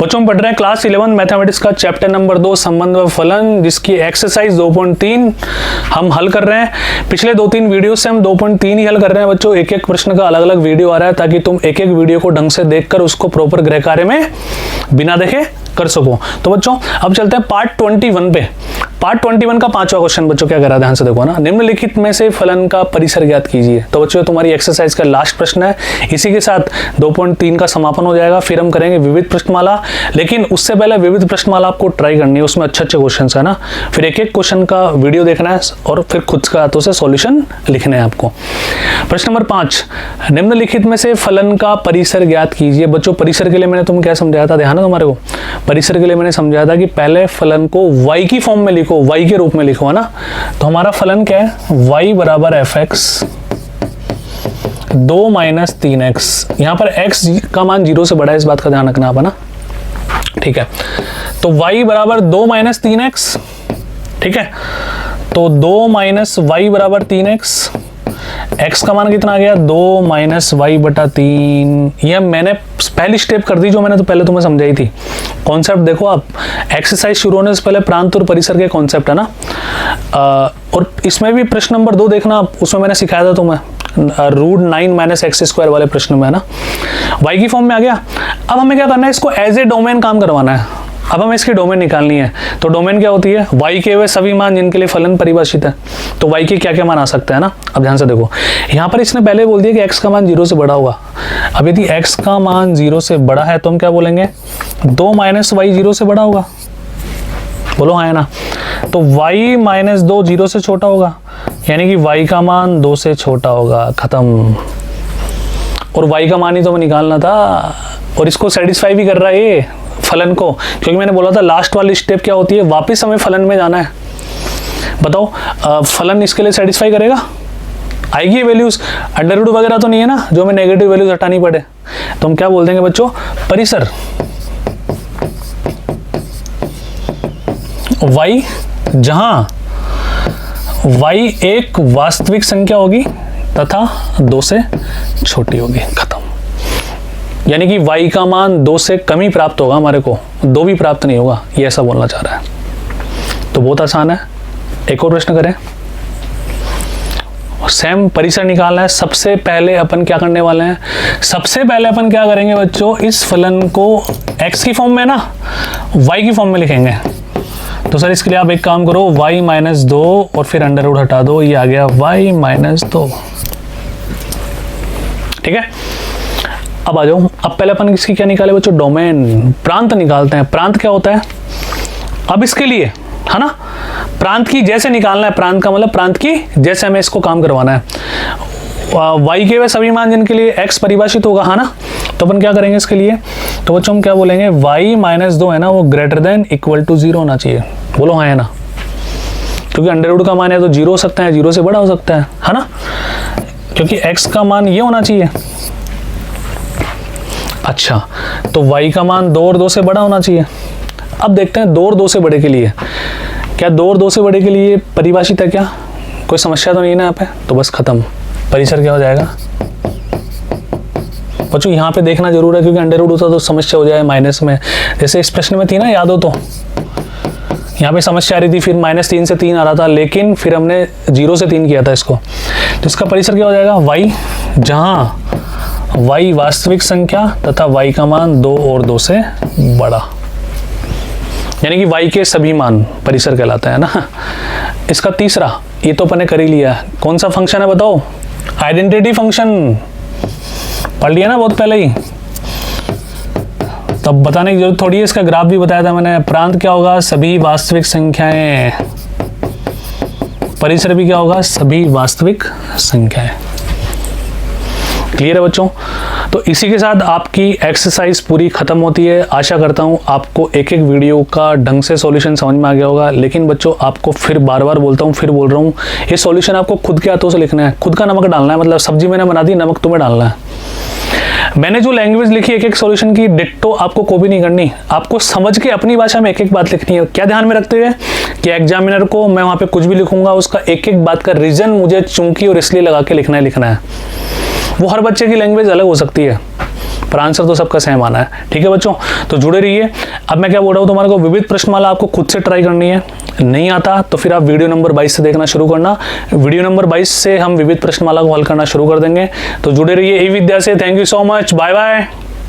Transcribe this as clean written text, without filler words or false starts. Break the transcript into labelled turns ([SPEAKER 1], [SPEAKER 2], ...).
[SPEAKER 1] बच्चों पढ़ रहे हैं क्लास 11 मैथमेटिक्स का चैप्टर नंबर 2 संबंध व फलन, जिसकी एक्सरसाइज 2.3 हम हल कर रहे हैं। पिछले 2-3 वीडियो से हम 2.3 ही हल कर रहे हैं बच्चों। एक एक प्रश्न का अलग अलग वीडियो आ रहा है ताकि तुम एक एक वीडियो को ढंग से देखकर उसको प्रॉपर गृह कार्य में बिना देखे कर सको। तो बच्चों अब चलते हैं पार्ट 21 पे। पार्ट 21 का 5वां क्वेश्चन बच्चों क्या कर रहा है, ध्यान से देखो ना। निम्नलिखित में से फलन का परिसर ज्ञात कीजिए। तो बच्चों तुम्हारी एक्सरसाइज का लास्ट प्रश्न है। इसी के साथ 2.3 का समापन हो जाएगा। फिर हम करेंगे विविध प्रश्नमाला, लेकिन उससे पहले विविध प्रश्नमाला आपको ट्राई करनी है, उसमें अच्छे क्वेश्चन है ना। फिर एक एक क्वेश्चन का वीडियो देखना है और फिर खुद का हाथों से सॉल्यूशन लिखने हैं आपको। प्रश्न नंबर 5, निम्नलिखित में से फलन का परिसर ज्ञात कीजिए। बच्चों परिसर के लिए मैंने तुम क्या समझाया था, ध्यान है तुम्हारे को। परिसर के लिए मैंने समझाया था कि पहले फलन को y की फॉर्म में लिखो, y के रूप में लिखो, है ना। तो हमारा फलन क्या है, y बराबर fx 2 माइनस 3x। यहां पर x का मान 0 से बड़ा है, इस बात का ध्यान रखना आप, है ना। ठीक है, तो y बराबर 2 माइनस 3x। ठीक है, तो 2 माइनस वाई बराबर 3x। x का मान कितना आ गया, 2 माइनस वाई बटा 3। यह मैंने पहली स्टेप कर दी जो मैंने तो पहले तुम्हें समझाई थी। कॉन्सेप्ट देखो आप, एक्सरसाइज शुरू होने से पहले प्रांत और परिसर के कॉन्सेप्ट है ना। और इसमें भी प्रश्न नंबर 2 देखना, उसमें मैंने सिखाया था तुम्हें रूट 9 माइनस एक्स स्क्वायर वाले प्रश्न में, है ना। y की फॉर्म में आ गया। अब हमें क्या करना है, इसको एज ए डोमेन काम करवाना है। अब हमें इसकी डोमेन निकालनी है। तो डोमेन क्या होती है, y के वे सभी मान जिनके लिए फलन परिभाषित है। तो y के क्या क्या मान आ सकते हैं ना। अब ध्यान से देखो, यहाँ पर इसने पहले बोल दिया कि x का मान 0 से बड़ा होगा। अब यदि x का मान 0 से बड़ा है तो हम क्या बोलेंगे, 2 माइनस वाई 0 से बड़ा होगा। बोलो हाँ है ना। तो y माइनस 2 0 से छोटा होगा, यानी कि y का मान 2 से छोटा होगा, खत्म। और y का मान ही तो हमें निकालना था, और इसको सेटिस्फाई भी कर रहा है ये फलन को, क्योंकि मैंने बोला था लास्ट वाली स्टेप क्या होती है, वापस हमें फलन में जाना है। बताओ फलन इसके लिए सेटिस्फाई करेगा, आएगी वैल्यूज, अंडर रूट वगैरह तो नहीं है ना जो हमें नेगेटिव वैल्यूज हटानी पड़े। तो हम क्या बोल देंगे बच्चों, परिसर y जहां y एक वास्तविक संख्या होगी तथा 2 से छोटी होगी, खत्म। यानी कि y का मान 2 से कम ही प्राप्त होगा, हमारे को 2 भी प्राप्त नहीं होगा, ये ऐसा बोलना चाह रहा है। तो बहुत आसान है। एक और प्रश्न करें, सेम परिसर निकालना है। सबसे पहले अपन क्या करने वाले हैं, सबसे पहले अपन क्या करेंगे बच्चों, इस फलन को x की फॉर्म में ना y की फॉर्म में लिखेंगे। तो सर इसके लिए आप एक काम करो, y माइनस 2 और फिर अंडर रूट हटा दो, ये आ गया y माइनस 2। ठीक है, अब आ जाओ। अब पहले अपन इसकी क्या निकाले बच्चों, डोमेन, प्रांत निकालते हैं। प्रांत क्या होता है, अब इसके लिए है ना, प्रांत की जैसे निकालना है। प्रांत का मतलब प्रांत की जैसे हमें इसको काम करवाना है। y के वे सभी मान जिनके लिए x परिभाषित होगा, है ना। तो अपन क्या करेंगे इसके लिए, तो बच्चों हम क्या बोलेंगे, y माइनस 2 है ना, वो ग्रेटर देन इक्वल टू 0 होना चाहिए। बोलो हाँ है ना, क्योंकि अंडर रूट का मान है तो 0 हो सकता है, 0 से बड़ा हो सकता है ना, क्योंकि x का मान ये होना चाहिए। अच्छा, तो y का मान 2 और 2 से बड़ा होना चाहिए। अब देखते हैं 2 और 2 से बड़े के लिए, क्या 2 और 2 से बड़े के लिए परिभाषित है क्या, कोई समस्या तो नहीं है ना यहाँ पे। तो बस खत्म, परिसर क्या हो जाएगा बच्चों। यहाँ पे देखना जरूर है, क्योंकि अंडर रूट होता तो समस्या हो जाए माइनस में, जैसे इस प्रश्न में थी ना, याद हो तो। यहाँ पे समस्या आ रही थी, फिर -3 से 3 आ रहा था, लेकिन फिर हमने 0 से 3 किया था इसको। तो इसका परिसर क्या हो जाएगा, y जहां y वास्तविक संख्या तथा y का मान 2 और 2 से बड़ा, यानी कि y के सभी मान परिसर कहलाता है ना। इसका तीसरा, ये तो अपन ने कर ही लिया, कौन सा फंक्शन है बताओ, आइडेंटिटी फंक्शन, पढ़ लिया ना बहुत पहले ही, तब बताने की जरूरत थोड़ी है। इसका ग्राफ भी बताया था मैंने। प्रांत क्या होगा, सभी वास्तविक संख्याएं, परिसर भी क्या होगा, सभी वास्तविक संख्याएं। क्लियर है बच्चों। तो इसी के साथ आपकी एक्सरसाइज पूरी खत्म होती है। आशा करता हूँ आपको एक एक वीडियो का ढंग से सॉल्यूशन समझ में आ गया होगा। लेकिन बच्चों आपको फिर बार बार बोलता हूँ, फिर बोल रहा हूँ, ये सॉल्यूशन आपको खुद के हाथों से लिखना है, खुद का नमक डालना है। मतलब सब्जी मैंने बना दी, नमक तुम्हें डालना है। मैंने जो लैंग्वेज लिखी एक एक सॉल्यूशन की, डिट्टो आपको कॉपी नहीं करनी, आपको समझ के अपनी भाषा में एक एक बात लिखनी है। क्या ध्यान में रखते हुए कि एग्जामिनर को मैं वहाँ पे कुछ भी लिखूंगा, उसका एक एक बात का रीजन मुझे चूंकि और इसलिए लगा के लिखना है। वो हर बच्चे की लैंग्वेज अलग हो सकती है, पर आंसर तो सबका सेम आना है। ठीक है बच्चों, तो जुड़े रहिए। अब मैं क्या बोल रहा हूँ, तुम्हारे को विविध प्रश्नमाला आपको खुद से ट्राई करनी है, नहीं आता तो फिर आप वीडियो नंबर 22 से देखना शुरू करना। वीडियो नंबर 22 से हम विविध प्रश्नमाला को हल करना शुरू कर देंगे। तो जुड़े रहिए ई विद्या से। Thank you so much, bye bye.